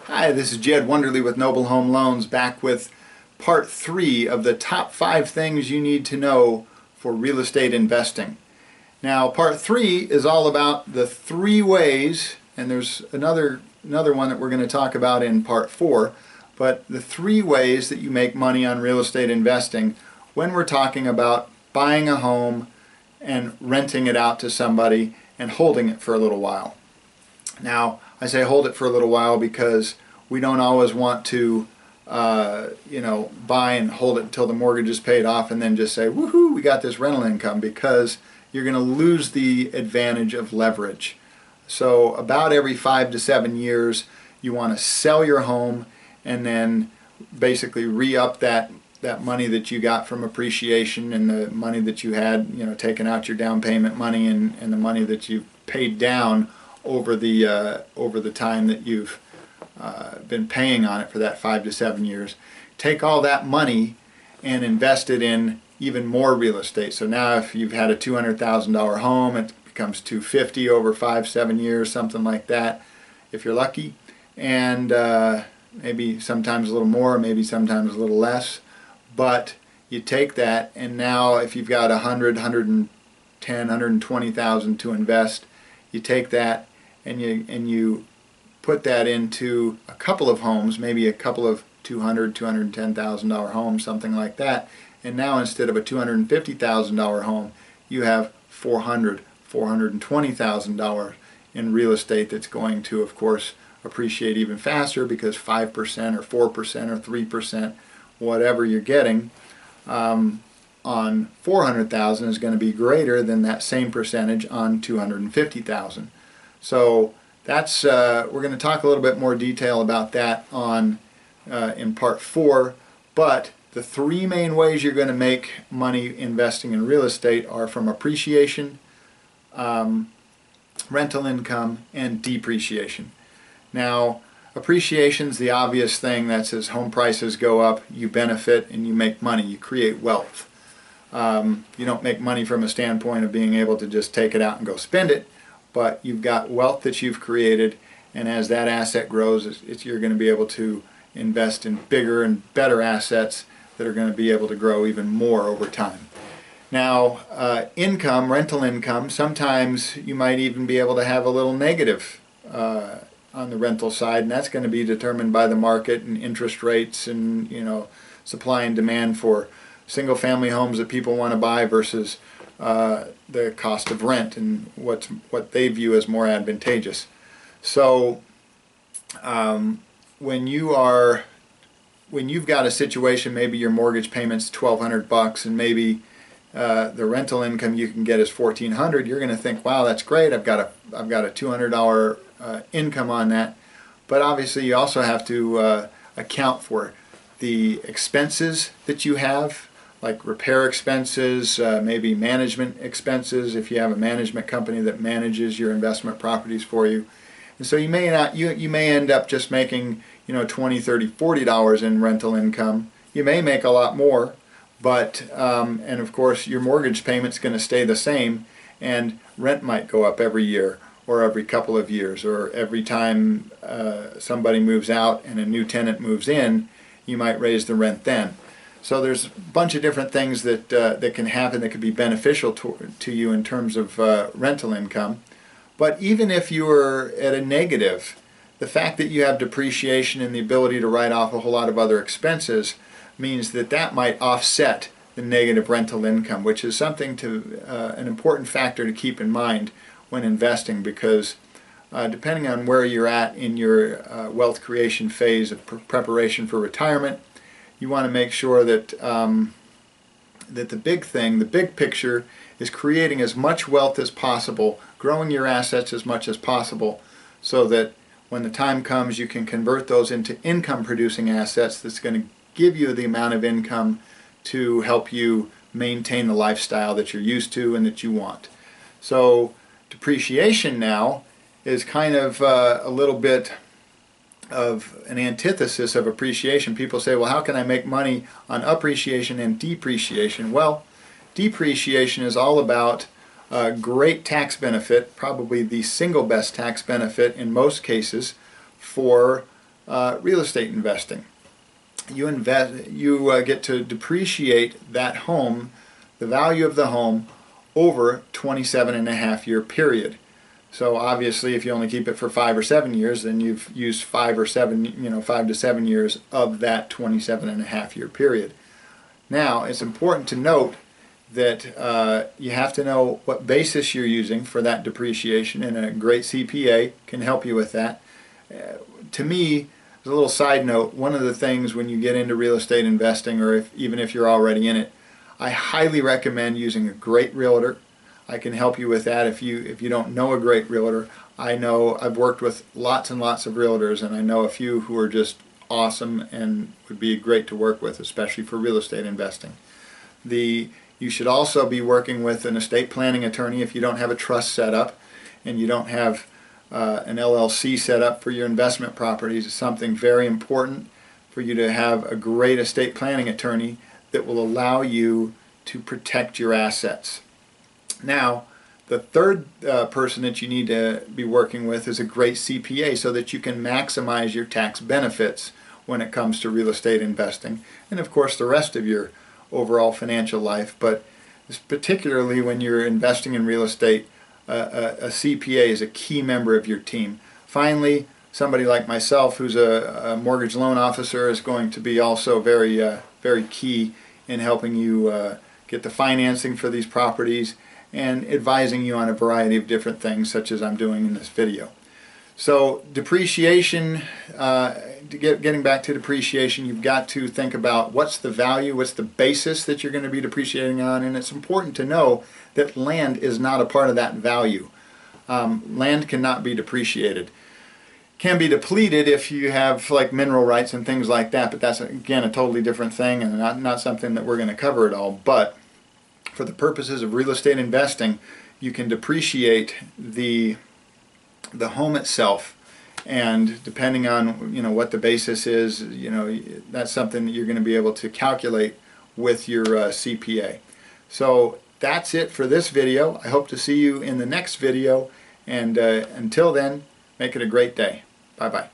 Hi, this is Jed Wonderly with Noble Home Loans, back with part 3 of the top 5 things you need to know for real estate investing. Now, part 3 is all about the 3 ways, and there's another one that we're going to talk about in part 4, but the 3 ways that you make money on real estate investing when we're talking about buying a home and renting it out to somebody and holding it for a little while. Now, I say hold it for a little while because we don't always want to buy and hold it until the mortgage is paid off and then just say, woohoo, we got this rental income, because you're going to lose the advantage of leverage. So about every 5 to 7 years, you want to sell your home and then basically re-up that money that you got from appreciation and the money that you had, taken out your down payment money and the money that you've paid down over the time that you've been paying on it for that 5 to 7 years. Take all that money and invest it in even more real estate. So now if you've had a $200,000 home, it becomes $250,000 over 5-7 years, something like that, if you're lucky. And maybe sometimes a little more, maybe sometimes a little less. But you take that, and now if you've got $100,000, $110,000, $120,000 to invest, you take that and you put that into a couple of homes, maybe a couple of $200,000, $210,000 homes, something like that. And now instead of a $250,000 home, you have $400,000, $420,000 in real estate that's going to, of course, appreciate even faster, because 5% or 4% or 3%, whatever you're getting on $400,000 is going to be greater than that same percentage on $250,000. So that's we're going to talk a little bit more detail about that in part 4. But the 3 main ways you're going to make money investing in real estate are from appreciation, rental income, and depreciation. Now, appreciation's the obvious thing. That's as home prices go up, you benefit and you make money, you create wealth. You don't make money from a standpoint of being able to just take it out and go spend it, but you've got wealth that you've created, and as that asset grows, you're going to be able to invest in bigger and better assets that are going to be able to grow even more over time. Now, income, rental income, sometimes you might even be able to have a little negative on the rental side, and that's going to be determined by the market and interest rates and supply and demand for single family homes that people want to buy versus the cost of rent and what they view as more advantageous. So when you've got a situation, maybe your mortgage payment's $1,200 and maybe the rental income you can get is $1,400, you're going to think, wow, that's great, I've got a $200 income on that. But obviously you also have to account for the expenses that you have, like repair expenses, maybe management expenses if you have a management company that manages your investment properties for you. And so you may end up just making $20, $30, $40 in rental income. You may make a lot more, but and of course your mortgage payment's going to stay the same, and rent might go up every year or every couple of years, or every time somebody moves out and a new tenant moves in, you might raise the rent then. So there's a bunch of different things that can happen that could be beneficial to you in terms of rental income. But even if you were at a negative, the fact that you have depreciation and the ability to write off a whole lot of other expenses means that might offset the negative rental income, which is something an important factor to keep in mind when investing, because depending on where you're at in your wealth creation phase of preparation for retirement, you want to make sure that the big picture is creating as much wealth as possible, growing your assets as much as possible, so that when the time comes you can convert those into income producing assets that's going to give you the amount of income to help you maintain the lifestyle that you're used to and that you want. So depreciation now is kind of a little bit of an antithesis of appreciation. People say, well, how can I make money on appreciation and depreciation? Well, depreciation is all about a great tax benefit, probably the single best tax benefit in most cases for real estate investing. You get to depreciate that home, the value of the home, over 27.5-year period. So obviously, if you only keep it for 5 or 7 years, then you've used 5 to 7 years of that 27.5-year period. Now, it's important to note that you have to know what basis you're using for that depreciation, and a great CPA can help you with that. To me, as a little side note, one of the things when you get into real estate investing, or even if you're already in it, I highly recommend using a great realtor. I can help you with that if you don't know a great realtor. I've worked with lots and lots of realtors, and I know a few who are just awesome and would be great to work with, especially for real estate investing. You should also be working with an estate planning attorney if you don't have a trust set up and you don't have an LLC set up for your investment properties. It's something very important for you to have a great estate planning attorney that will allow you to protect your assets. Now, the third person that you need to be working with is a great CPA, so that you can maximize your tax benefits when it comes to real estate investing, and of course the rest of your overall financial life. But particularly when you're investing in real estate, a CPA is a key member of your team. Finally, somebody like myself who's a mortgage loan officer is going to be also very key in helping you get the financing for these properties and advising you on a variety of different things, such as I'm doing in this video. So depreciation, getting back to depreciation, you've got to think about what's the value, what's the basis that you're going to be depreciating on, and it's important to know that land is not a part of that value. Land cannot be depreciated. Can be depleted if you have like mineral rights and things like that, but that's again a totally different thing and not something that we're going to cover at all. But for the purposes of real estate investing, you can depreciate the home itself, and depending on what the basis is, that's something that you're going to be able to calculate with your CPA. So that's it for this video. I hope to see you in the next video, and until then, make it a great day. Bye bye.